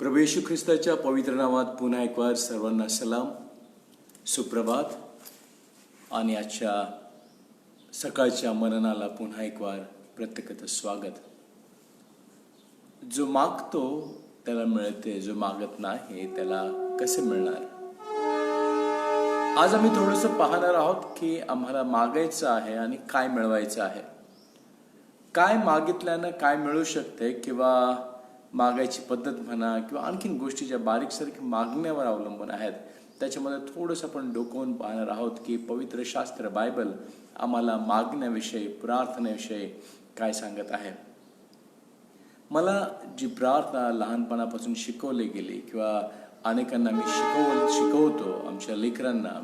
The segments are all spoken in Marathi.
प्रभू येशू ख्रिस्ताच्या पवित्र नावात पुन्हा एक वार सर्वांना सलाम, सुप्रभात आणि आजच्या सकाळच्या मननाला पुन्हा एक वार प्रत्येकाचं स्वागत. जो मागतो त्याला मिळते, जो मागत नाही त्याला कसे मिळणार. आज आम्ही थोडंसं पाहणार आहोत की आम्हाला मागायचं आहे आणि काय मिळवायचं आहे. काय मागितल्यानं काय मिळू शकते किंवा मागायची पद्धत म्हणा किंवा आणखीन गोष्टी ज्या बारीकसारीक मागण्यावर अवलंबून आहेत, त्याच्यामध्ये थोडंसं आपण डोकावून पाहणार आहोत की पवित्र शास्त्र बायबल आम्हाला मागण्याविषयी, प्रार्थनेविषयी काय सांगत आहे. मला जी प्रार्थना लहानपणापासून शिकवली गेली किंवा अनेकांना मी शिकवतो आमच्या लेकरांना,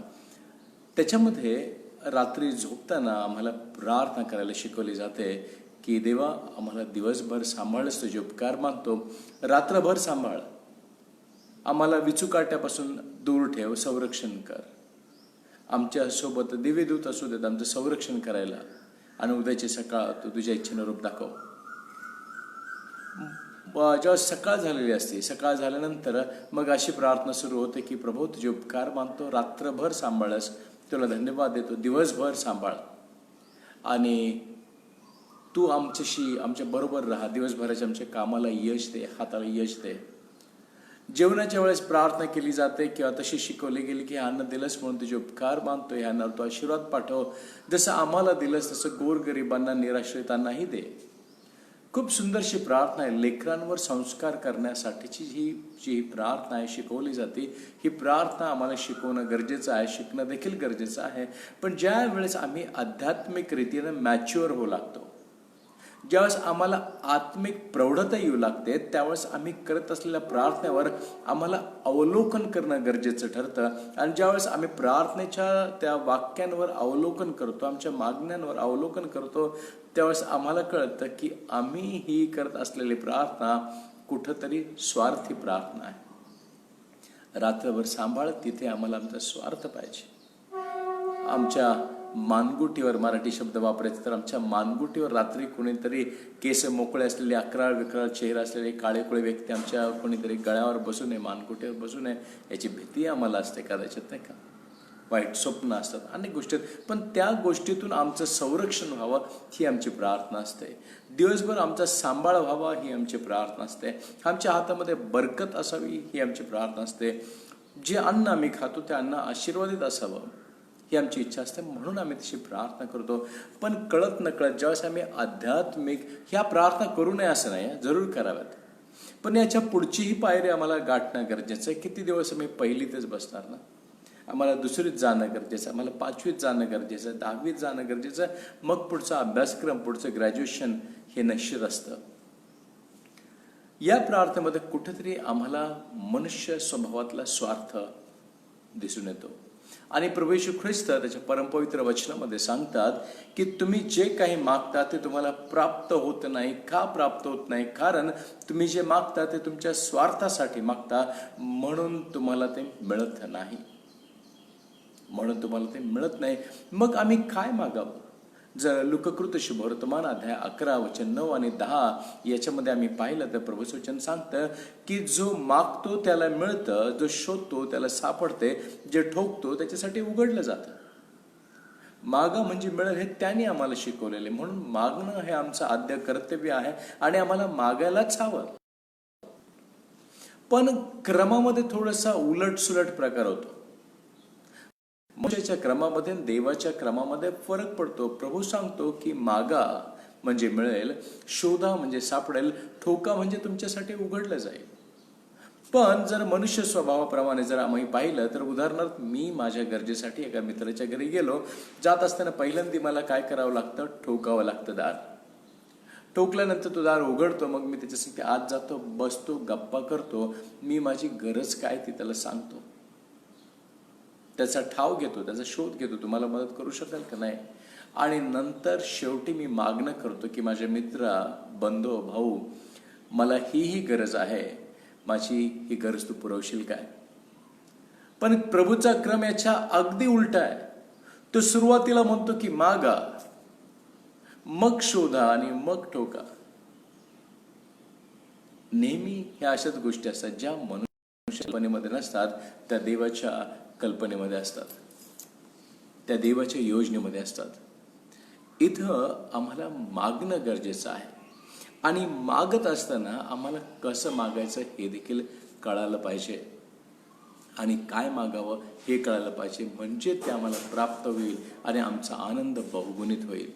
त्याच्यामध्ये रात्री झोपताना आम्हाला प्रार्थना करायला शिकवली जाते की देवा, आम्हाला दिवसभर सांभाळच तुझे उपकार मानतो, रात्रभर सांभाळ, आम्हाला विचुकाट्यापासून दूर ठेव, संरक्षण कर, आमच्या सोबत दिव्यदूत असू देत आमचं संरक्षण करायला, आणि उद्याची सकाळ तू तुझ्या इच्छेनं रूप दाखव. जेव्हा सकाळ झालेली असते, सकाळ झाल्यानंतर मग अशी प्रार्थना सुरू होते की प्रभू तुझे उपकार मानतो, रात्रभर सांभाळस, तुला धन्यवाद देतो, दिवसभर सांभाळ आणि तू आमच्याशी आमच्या बरोबर राहा, दिवसभराच्या आमच्या कामाला यश दे, हाताला यश दे. जेवणाच्या वेळेस प्रार्थना केली जाते किंवा तशी शिकवली गेली की अन्न दिलंस म्हणून तुझे उपकार मानतो, ह्या अन्नावर तू आशीर्वाद पाठव, जसं आम्हाला दिलंस तसं गोरगरिबांना, निराश्रितांनाही दे. खूप सुंदरशी प्रार्थना आहे. लेकरांवर संस्कार करण्यासाठीची जी प्रार्थना आहे शिकवली जाते, ही प्रार्थना आम्हाला शिकवणं गरजेचं आहे, शिकणं देखील गरजेचं आहे. पण ज्या वेळेस आम्ही आध्यात्मिक रीतीनं मॅच्युअर होऊ लागतो, ज्यावेळेस आम्हाला आत्मिक प्रौढता येऊ लागते, त्यावेळेस आम्ही करत असलेल्या प्रार्थनेवर आम्हाला अवलोकन करणं गरजेचं ठरतं. आणि ज्यावेळेस आम्ही प्रार्थनेच्या त्या वाक्यांवर अवलोकन करतो, आमच्या मागण्यांवर अवलोकन करतो, त्यावेळेस आम्हाला कळतं की आम्ही ही करत असलेली प्रार्थना कुठंतरी स्वार्थी प्रार्थना आहे. रात्रभर सांभाळ, तिथे आम्हाला आमचा स्वार्थ पाहिजे. आमच्या मानगुटीवर, मराठी शब्द वापरायचे तर आमच्या मानगुटीवर रात्री कोणीतरी केस मोकळे असलेले, अकराळ विकराळ चेहरा असलेले काळेकुळे व्यक्ती आमच्या कोणीतरी गळ्यावर बसू नये, मानगुटीवर बसू नये, याची भीती आम्हाला असते कदाचित, नाही का. वाईट स्वप्न असतात, अनेक गोष्टी, पण त्या गोष्टीतून आमचं संरक्षण व्हावं ही आमची प्रार्थना असते. दिवसभर आमचा सांभाळ व्हावा ही आमची प्रार्थना असते. आमच्या हातामध्ये बरकत असावी ही आमची प्रार्थना असते. जे अन्न आम्ही खातो ते अन्न आशीर्वादित असावं ही आमची इच्छा असते, म्हणून आम्ही तशी प्रार्थना करतो. पण कळत नकळत ज्यावेळेस आम्ही आध्यात्मिक, ह्या प्रार्थना करू नये असं नाही, जरूर कराव्यात, पण याच्या पुढचीही पायरी आम्हाला गाठणं गरजेचं आहे. किती दिवस आम्ही पहिलीतच बसणार ना. आम्हाला दुसरीत जाणं गरजेचं आहे, आम्हाला पाचवीत जाणं गरजेचं आहे, 10वीत जाणं गरजेचं आहे, मग पुढचा अभ्यासक्रम, पुढचं ग्रॅज्युएशन हे निश्चित असतं. या प्रार्थनेमध्ये कुठेतरी आम्हाला मनुष्य स्वभावातला स्वार्थ दिसून येतो. आणि प्रभू येशू ख्रिस्त त्याच्या परमपवित्र वचनामध्ये सांगतात की तुम्ही जे काही मागता ते तुम्हाला प्राप्त होत नाही. का प्राप्त होत नाही? कारण तुम्ही जे मागता ते तुमच्या स्वार्थासाठी मागता, म्हणून तुम्हाला ते मिळत नाही, म्हणून तुम्हाला ते मिळत नाही. मग आम्ही काय मागावं? जर लूकाकृत शुभवर्तमान अध्याय 11 वचन 9 आणि 10 याच्यामध्ये आम्ही पाहिलं तर प्रभूचं वचन सांगतं की जो मागतो त्याला मिळतं, जो शोधतो त्याला सापडते, जे ठोकतो त्याच्यासाठी उघडलं जातं. मागा म्हणजे मिळेल हे त्यांनी आम्हाला शिकवलेले, म्हणून मागणं हे आमचं आद्य कर्तव्य आहे आणि आम्हाला मागायलाच हवं. पण क्रमामध्ये थोडासा उलटसुलट प्रकार होतो. मनुष्याच्या क्रमामध्ये, देवाच्या क्रमामध्ये फरक पडतो. प्रभू सांगतो की मागा म्हणजे मिळेल, शोधा म्हणजे सापडेल, ठोका म्हणजे तुमच्यासाठी उघडलं जाईल. पण जर मनुष्य स्वभावाप्रमाणे जर आम्ही पाहिलं तर, उदाहरणार्थ मी माझ्या गरजेसाठी एका मित्राच्या घरी गेलो, जात असताना पहिल्यांदा मला काय करावं लागतं? ठोकावं लागतं दार. ठोकल्यानंतर तो दार उघडतो, मग मी त्याच्यासाठी आत जातो, बसतो, गप्पा करतो, मी माझी गरज काय ती त्याला सांगतो, त्याचा ठाव घेतो, त्याचा शोध घेतो, तुम्हाला मदत करू शकाल का नाही. आणि नंतर शेवटी मी मागणं करतो की माझ्या मित्रा, बंधू, भाऊ, मला ही गरज आहे, माझी ही गरज तू पुरवशील काय. पण प्रभूचा क्रम याच्या अगदी उलटा आहे. तो सुरुवातीला म्हणतो की मागा, मग शोधा आणि मग ठोका. नेहमी ह्या अशाच गोष्टी असतात ज्या मनुष्य कल्पनेमध्ये नसतात, त्या देवाच्या कल्पनेमध्ये असतात, त्या देवाच्या योजनेमध्ये असतात. इथं आम्हाला मागणं गरजेचं आहे आणि मागत असताना आम्हाला कसं मागायचं हे देखील कळायला पाहिजे आणि काय मागावं हे कळायला पाहिजे, म्हणजे ते आम्हाला प्राप्त होईल आणि आमचा आनंद बहुगुणित होईल.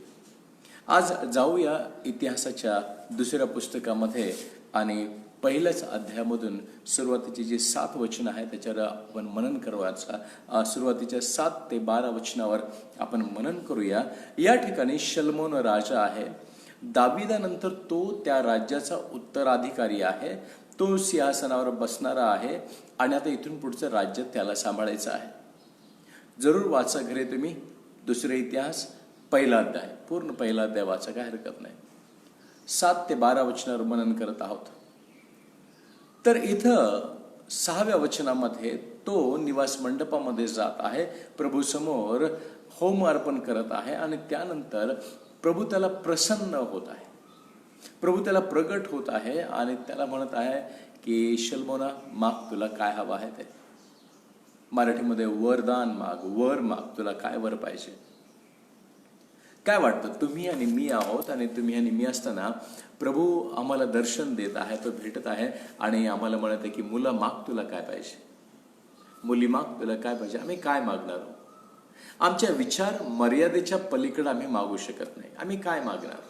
आज जाऊया इतिहासाच्या दुसऱ्या पुस्तकामध्ये आणि पहिल्याच अध्यायामधून सुरुवातीची जी 7 वचनं आहेत त्याच्यावर आपण मनन करायचा. सुरुवातीच्या 7 ते 12 वचनावर आपण मनन करूया. या ठिकाणी शलोमोन राजा आहे. दाविदानंतर तो त्या राज्याचा उत्तराधिकारी आहे. तो सिंहासनावर बसणारा आहे आणि आता इथून पुढचं राज्य त्याला सांभाळायचं आहे. जरूर वाचा घरी तुम्ही दुसरे इतिहास पहिला अध्याय, पूर्ण पहिला अध्याय वाचा, काय हरकत नाही. 7 ते 12 वचनावर मनन करत आहोत. तर इथं 6व्या वचनामध्ये तो निवास मंडपामध्ये जात आहे, प्रभू समोर होम अर्पण करत आहे आणि त्यानंतर प्रभू त्याला प्रसन्न होत आहे, प्रभू त्याला प्रगट होत आहे आणि त्याला म्हणत आहे की शलोमोना, माग तुला काय हवं आहे ते. मराठीमध्ये वरदान माग, वर माग, तुला काय वर पाहिजे. काय वाटतं, तुम्ही आणि मी आहोत आणि तुम्ही आणि मी असताना प्रभू आम्हाला दर्शन देत आहे, तो भेटत आहे आणि आम्हाला म्हणत आहे की मुला माग तुला काय पाहिजे, मुली माग तुला काय पाहिजे. आम्ही काय मागणार आहोत? आमच्या विचार मर्यादेच्या पलीकडे आम्ही मागू शकत नाही. आम्ही काय मागणार?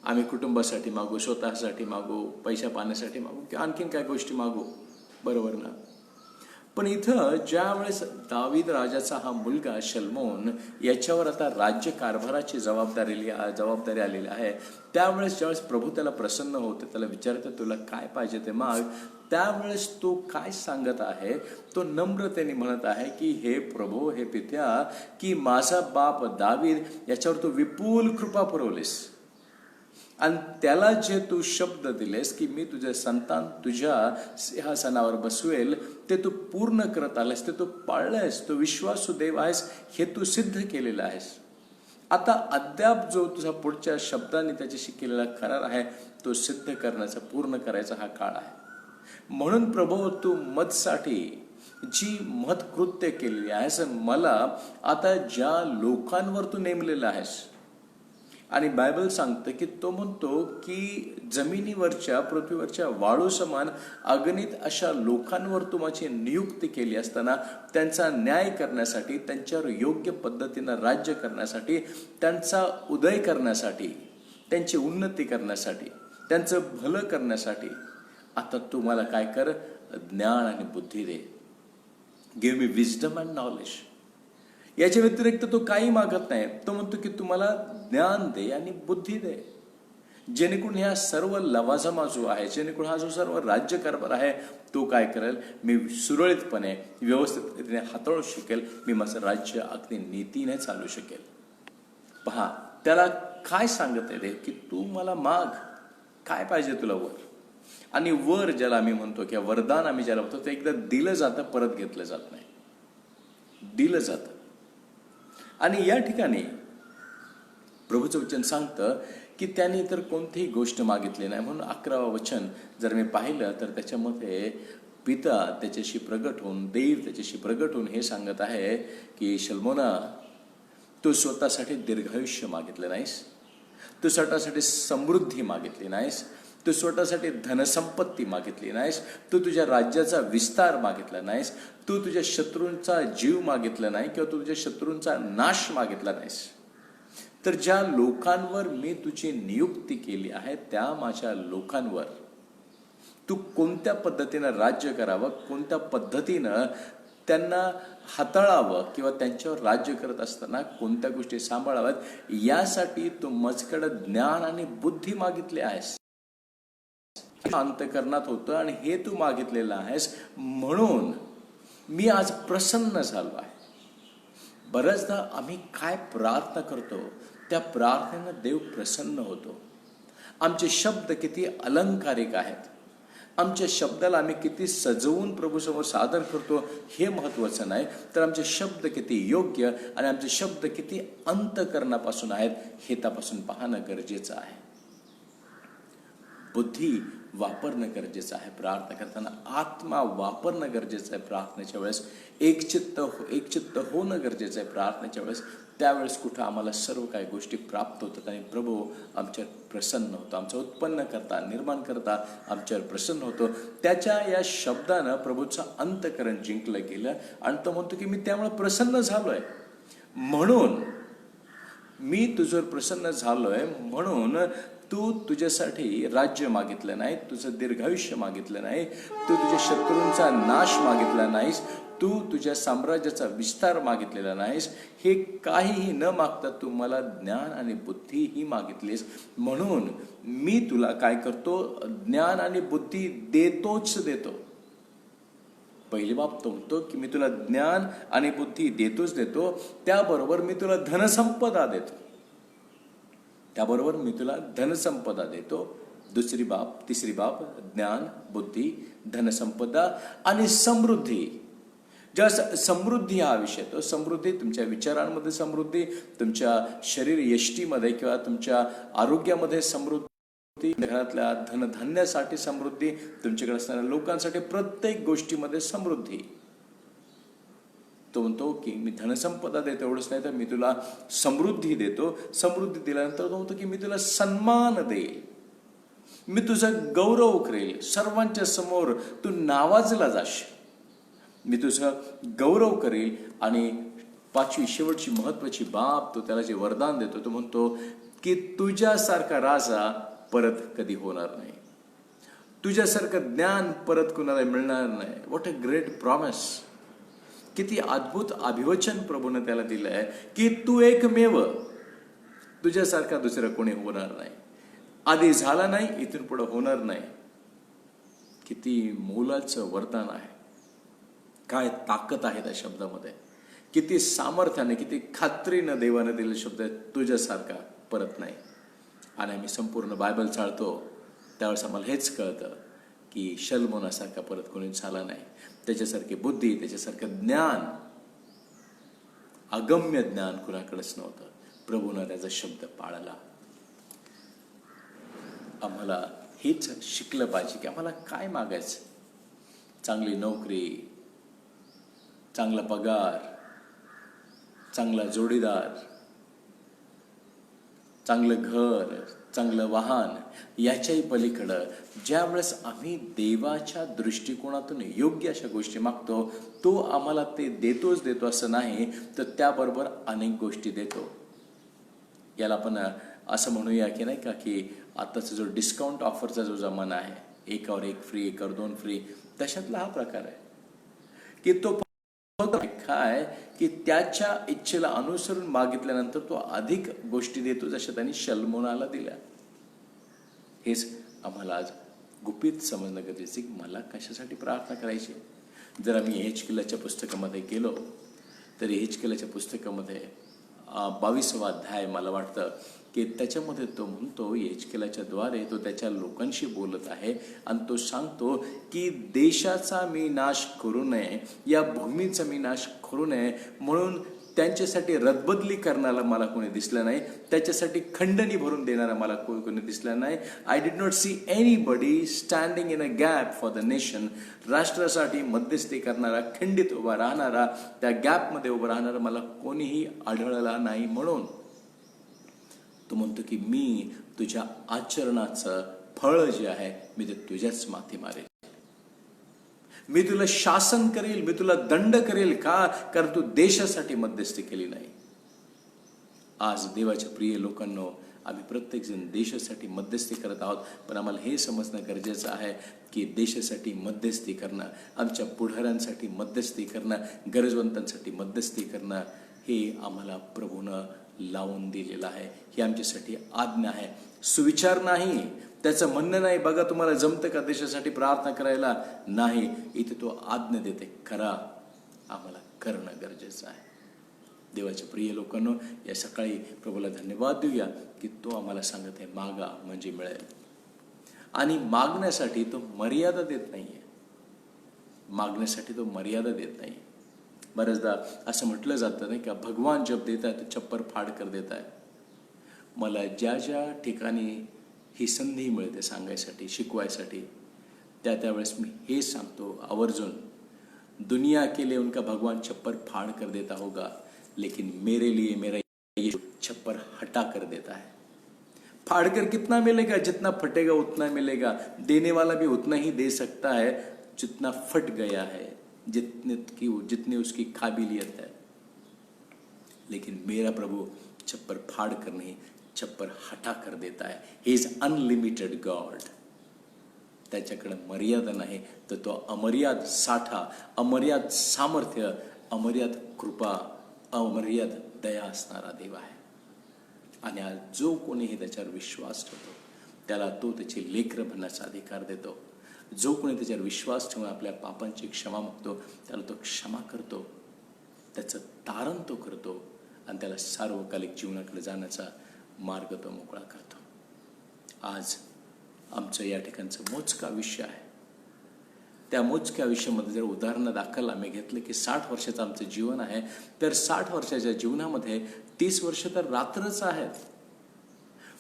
आम्ही कुटुंबासाठी मागू, स्वतःसाठी मागू, पैसा पाण्यासाठी मागू किंवा आणखीन काय गोष्टी मागू, बरोबर ना? पण इथं ज्यावेळेस दावीद राजाचा हा मुलगा शलोमोन याच्यावर आता राज्य कारभाराची जबाबदारी आलेली आहे, त्यावेळेस ज्यावेळेस प्रभू त्याला प्रसन्न होते, त्याला विचारते तुला काय पाहिजे ते माग, त्यावेळेस तो काय सांगत आहे, तो नम्रतेने म्हणत आहे की हे प्रभू, हे पित्या, की माझा बाप दावीद याच्यावर तू विपुल कृपा पुरवलीस आणि त्याला जे तू शब्द दिलेस की मी तुझे संतान तुझ्या सिंहासनावर बसवेल, ते तू पूर्ण करत आलेस, ते तू पाळलेस, तो विश्वासू देव आहेस, हे तू सिद्ध केलेलं आहेस. आता अद्याप जो तुझा पुढच्या शब्दाने त्याच्याशी केलेला करार आहे तो सिद्ध करण्याचा, पूर्ण करायचा हा काळ आहे. म्हणून प्रभू तू मदसाठी जी महत्कृत्य केलेली आहेस, मला आता ज्या लोकांवर तू नेमलेलं आहेस, आणि बायबल सांगतं की तो म्हणतो की जमिनीवरच्या, पृथ्वीवरच्या वाळू समान अगणित अशा लोकांवर तू माझी नियुक्ती केली असताना त्यांचा न्याय करण्यासाठी, त्यांच्यावर योग्य पद्धतीनं राज्य करण्यासाठी, त्यांचा उदय करण्यासाठी, त्यांची उन्नती करण्यासाठी, त्यांचं भलं करण्यासाठी आता तू मला काय कर, ज्ञान आणि बुद्धी दे. Give me wisdom and knowledge. याच्या व्यतिरिक्त तो काही मागत नाही. तो म्हणतो की तुम्हाला ज्ञान दे आणि बुद्धी दे, जेणेकरून ह्या सर्व लवाजमा जो आहे, जेणेकरून हा जो सर्व राज्य कारभार आहे तो काय करेल, मी सुरळीतपणे व्यवस्थितपणे हाताळू शकेल, मी माझं राज्य अगदी नीतीने चालू शकेल. पहा त्याला काय सांगत आहे की तू मला माग, काय पाहिजे तुला वर. आणि वर ज्याला आम्ही म्हणतो किंवा वरदान आम्ही ज्याला म्हणतो ते एकदा दिलं जातं, परत घेतलं जात नाही, दिलं जातं. आणि या ठिकाणी प्रभूचं वचन सांगतं की त्याने तर कोणतीही गोष्ट मागितली नाही. म्हणून 11वं वचन जर मी पाहिलं तर त्याच्यामध्ये पिता त्याच्याशी प्रगट होऊन, देव त्याच्याशी प्रगट होऊन हे सांगत आहे की शलोमोना, तू स्वतःसाठी दीर्घायुष्य मागितलं नाहीस, तू स्वतःसाठी समृद्धी मागितली नाहीस, तू स्वतःसाठी धनसंपत्ती मागितली नाहीस, तू तुझ्या राज्याचा विस्तार मागितला नाहीस, तू तुझ्या शत्रूंचा जीव मागितला नाही किंवा तू तुझ्या शत्रूंचा नाश मागितला नाहीस. तर ज्या लोकांवर मी तुझी नियुक्ती केली आहे त्या माझ्या लोकांवर तू कोणत्या पद्धतीनं राज्य करावं, कोणत्या पद्धतीनं त्यांना हाताळावं किंवा त्यांच्यावर राज्य करत असताना कोणत्या गोष्टी सांभाळाव्यात, यासाठी तू माझ्याकडे ज्ञान आणि बुद्धी मागितली आहेस. अंतःकरणात होतं आणि हे तू मागितलेलं आहेस, म्हणून मी आज प्रसन्न झालो आहे. बऱ्याचदा आम्ही काय प्रार्थना करतो त्या प्रार्थनेनं देव प्रसन्न होतो. आमचे शब्द किती अलंकारिक आहेत, आमच्या शब्दाला आम्ही किती सजवून प्रभूसमोर सादर करतो हे महत्त्वाचं नाही, तर आमचे शब्द किती योग्य आणि आमचे शब्द किती अंतःकरणापासून आहेत हे तपासून पाहणं गरजेचं आहे. बुद्धी वापरणं गरजेचं आहे. प्रार्थना करताना आत्मा वापरणं गरजेचं आहे. प्रार्थनेच्या वेळेस एकचित्त होणं गरजेचं आहे. प्रार्थनेच्या वेळेस त्यावेळेस कुठं आम्हाला सर्व काही गोष्टी प्राप्त होतात आणि प्रभू आमच्यावर प्रसन्न होतो. आमचं उत्पन्न करता, निर्माण करता आमच्यावर प्रसन्न होतो. त्याच्या या शब्दानं प्रभूचं अंतःकरण जिंकलं गेलं आणि तो म्हणतो की मी त्यामुळे प्रसन्न झालोय, म्हणून मी तुझ्यावर प्रसन्न झालोय, म्हणून तू तुझ्यासाठी राज्य मागितलं नाही, तुझं दीर्घायुष्य मागितलं नाही, तू तुझ्या शत्रूंचा नाश मागितला नाहीस, तू तुझ्या साम्राज्याचा विस्तार मागितलेला नाहीस. हे काहीही न मागता तू मला ज्ञान आणि बुद्धी ही मागितलीस, म्हणून मी तुला काय करतो, ज्ञान आणि बुद्धी देतोच देतो. पहिली बाब तो म्हणतो की मी तुला ज्ञान आणि बुद्धी देतोच देतो, त्याबरोबर मी तुला धनसंपदा देतो. त्याबरोबर मी तुला धनसंपदा देतो. तिसरी बाब ज्ञान, बुद्धी, धनसंपदा आणि समृद्धी. ज्या समृद्धी हा विषय, तो समृद्धी तुमच्या विचारांमध्ये, समृद्धी तुमच्या शरीर यष्टीमध्ये किंवा तुमच्या आरोग्यामध्ये समृद्धी, घरातल्या धनधान्यासाठी समृद्धी, तुमच्याकडे असणाऱ्या लोकांसाठी प्रत्येक गोष्टीमध्ये समृद्धी. तो म्हणतो की मी धनसंपदा देतो, एवढंच नाही तर मी तुला समृद्धी देतो. समृद्धी दिल्यानंतर तो म्हणतो की मी तुला सन्मान देईल, मी तुझा गौरव करेल, सर्वांच्या समोर तू नावाजला जाशील, मी तुझा गौरव करेल. आणि पाचवी शेवटची महत्वाची बाब तो त्याला जे वरदान देतो, तो म्हणतो की तुझ्यासारखा राजा परत कधी होणार नाही, तुझ्यासारखं ज्ञान परत कुणाला मिळणार नाही. What a great promise. किती अद्भुत अभिवचन प्रभूने त्याला दिलं आहे की तू एकमेव, तुझ्यासारखा दुसरं कोणी होणार नाही, आधी झाला नाही, इथून पुढे होणार नाही. किती मोलाचं वरदान आहे, काय ताकद आहे त्या शब्दामध्ये, किती सामर्थ्याने, किती खात्रीनं देवाने दिलेला शब्द आहे, तुझ्यासारखा परत नाही. आणि आम्ही संपूर्ण बायबल चाळतो त्यावेळेस आम्हाला हेच कळतं की शलमोनासारखा परत कोणी झाला नाही. त्याच्यासारखी बुद्धी, त्याच्यासारखं ज्ञान, अगम्य ज्ञान कुणाकडेच नव्हतं. प्रभूनं त्याचा शब्द पाळला. आम्हाला हेच शिकलं पाहिजे की आम्हाला काय मागायचं. चांगली नोकरी, चांगला पगार, चांगला जोडीदार, चांगलं घर, चांगलं वाहन, याच्याही पलीकडं ज्यावेळेस आम्ही देवाच्या दृष्टिकोनातून योग्य अशा गोष्टी मागतो, तो आम्हाला ते देतोच देतो असं नाही, तर त्याबरोबर अनेक गोष्टी देतो. याला आपण असं म्हणूया की नाही का, की आताचा जो डिस्काउंट ऑफरचा जो जमाना आहे, एकावर एक फ्री, एकावर दोन फ्री, तशातला हा प्रकार आहे की तो काय की त्याच्या इच्छेला अनुसरून मागितल्यानंतर तो अधिक गोष्टी देतो, जशा त्यांनी शलमोनाला दिल्या. हेच आम्हाला आज गुपित समजणं गरजेचं की मला कशासाठी प्रार्थना करायची. जर आम्ही हेजकिलाच्या पुस्तकामध्ये गेलो तर हेजकिलाच्या पुस्तकामध्ये 22वा अध्याय मला वाटतं की त्याच्यामध्ये तो म्हणतो, हेजकिलाच्या द्वारे तो त्याच्या लोकांशी बोलत आहे आणि तो सांगतो की देशाचा मी नाश करू नये, या भूमीचा मी नाश करू नये, म्हणून त्यांच्यासाठी रदबदली करणारा मला कोणी दिसलं नाही, त्याच्यासाठी खंडणी भरून देणारा मला कोणी दिसलं नाही. I did not see anybody standing in a gap for the nation. राष्ट्रासाठी मध्यस्थी करणारा, खंडित उभा राहणारा, त्या गॅपमध्ये उभा राहणारा मला कोणीही आढळला नाही. म्हणून तो म्हणतो की मी तुझ्या आचरणाचं फळ जे आहे मी ते तुझ्याच माथी मारेल, मी तुला शासन करेल, मी तुला दंड करेल. का? कारण तू देशासाठी मध्यस्थी केली नाही. आज देवाच्या प्रिय लोकांनो, आम्ही प्रत्येकजण देशासाठी मध्यस्थी करत आहोत, पण आम्हाला हे समजणं गरजेचं आहे की देशासाठी मध्यस्थी करणं, आमच्या पुढाऱ्यांसाठी मध्यस्थी करणं, गरजवंतांसाठी मध्यस्थी करणं, हे आम्हाला प्रभूनं लावून दिलेलं आहे. ही आमच्यासाठी आज्ञा आहे, सुविचार नाही. त्याचं म्हणणं नाही बघा तुम्हाला जमतं का देशासाठी प्रार्थना करायला, नाही. इथे तो आज्ञा देते, करा. आम्हाला करणं गरजेचं आहे. देवाच्या प्रिय लोकांनो, या सकाळी प्रभूला धन्यवाद देऊया की तो आम्हाला सांगत आहे मागा म्हणजे मिळेल. आणि मागण्यासाठी तो मर्यादा देत नाहीये, मागण्यासाठी तो मर्यादा देत नाही. बऱ्याचदा असं म्हटलं जातं नाही का, भगवान जब देता है तो छप्पर फाड़ कर देता है. मला ज्या ज्या ठिकाणी ही संधी मिळते सांगायसाठी, शिकवायसाठी, त्यावेळेस मी हे सांगतो आवर्जून, दुनिया के लिए उनका भगवान छप्पर फाड़ कर देता होगा, लेकिन मेरे लिए मेरा यीशु छप्पर हटा कर देता है। फाड़ कर कितना मिलेगा? जितना फटेगा उतना मिलेगा। देने वाला भी उतना ही दे सकता है जितना फट गया है, जितनी उसकी काबिलियत है। लेकिन मेरा प्रभु छप्पर फाड़ कर नहीं, छप्पर हटा कर देता है। He is unlimited God. त्याच्याकडे मर्यादा नाही, तर तो अमर्याद साठा, अमर्याद सामर्थ्य, अमर्याद कृपा, अमर्याद दया असणारा देव आहे। आणि आज जो कोणीही त्याच्यावर विश्वास ठेवतो त्याला तो त्याची लेकरं बनण्याचा अधिकार देतो। जो कोणी त्याच्यावर विश्वास ठेवून आपल्या पापांची क्षमा मागतो त्याला तो क्षमा करतो, त्याचं तारण तो करतो आणि त्याला सार्वकालिक जीवनाकडे जाण्याचा मार्ग तो मोकळा करतो। आज आमचं या ठिकाणचं मोजका विषय आहे। त्या मोजक्या आयुष्यामध्ये जर उदाहरण दाखल आम्ही घेतलं की 60 वर्षाचं आमचं जीवन आहे, तर 60 वर्षाच्या जीवनामध्ये 30 वर्ष तर रात्रच आहेत।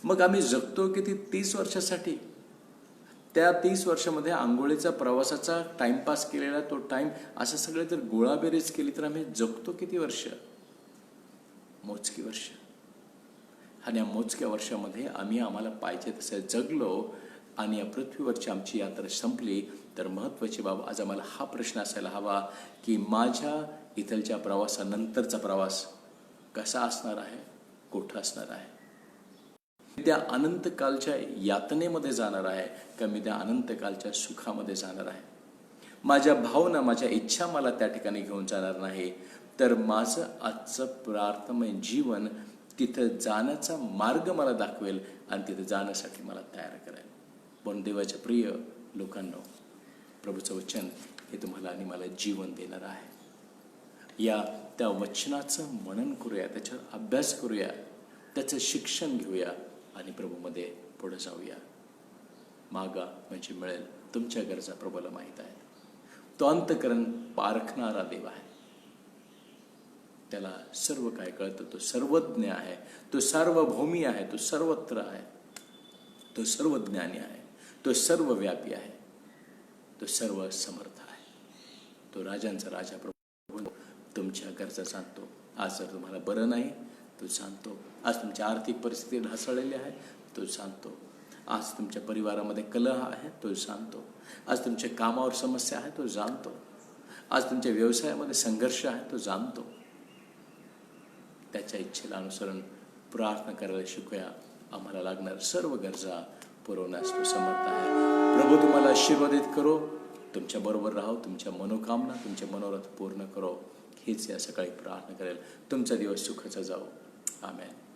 मग आम्ही जगतो किती 30 वर्षासाठी? त्या 30 वर्षामध्ये आंघोळीचा, प्रवासाचा, टाइमपास केलेला तो टाइम, असं सगळं जर गोळाबेरीज केली तर आम्ही जगतो किती वर्ष? मोजकी वर्ष। आणि या मोजक्या वर्षामध्ये आम्ही आम्हाला पाहिजे तसं जगलो आणि या पृथ्वीवरची आमची यात्रा संपली, तर महत्त्वाची बाब आज आम्हाला हा प्रश्न असायला हवा की माझ्या इथलच्या प्रवासानंतरचा प्रवास कसा असणार आहे, कुठं असणार आहे? मी त्या अनंतकालच्या यातनेमध्ये जाणार आहे का मी त्या अनंतकालच्या सुखामध्ये जाणार आहे? माझ्या भावना, माझ्या इच्छा मला त्या ठिकाणी घेऊन जाणार नाही, तर माझं आजचं प्रार्थनामय जीवन तिथं जाण्याचा मार्ग मला दाखवेल आणि तिथं जाण्यासाठी मला तयार करेल। पण देवाच्या प्रिय लोकांनो, प्रभूचं वचन हे तुम्हाला आणि मला जीवन देणार आहे। या त्या वचनाचं मनन करूया, त्याच्यावर अभ्यास करूया, त्याचं शिक्षण घेऊया आणि प्रभूमध्ये पुढे जाऊया। मागा म्हणजे मिळेल। तुमच्या गरजा प्रभूला माहीत आहे। तो अंतःकरण पारखणारा देव आहे। त्याला सर्व काय कळतं। तो सर्वज्ञ आहे, तो सार्वभौमी आहे, तो सर्वत्र आहे, तो सर्वज्ञानी आहे, तो सर्वव्यापी आहे, तो सर्व समर्थ आहे। तो राजांचा राजा प्रभू तुमच्या गरजा जाणतो। आज जर तुम्हाला बरं नाही तो जाणतो। आज तुमची आर्थिक परिस्थिती ढासळलेली आहे तो जाणतो। आज तुमच्या परिवारामध्ये कलह आहे तो जाणतो। आज तुमच्या कामावर समस्या आहे तो जाणतो। आज तुमच्या व्यवसायामध्ये संघर्ष आहे तो जाणतो। त्याच्या इच्छेला अनुसरून प्रार्थना करायला शिकूया। आम्हाला लागणार सर्व गरजा पुरवण्यास तो समर्थ आहे। प्रभू तुम्हाला आशीर्वादित करो, तुमच्या बरोबर राहो, तुमच्या मनोकामना, तुमचे मनोरथ पूर्ण करो, हीच या सकाळी प्रार्थना करेल। तुमचा दिवस सुखाचा जाओ। आमेन।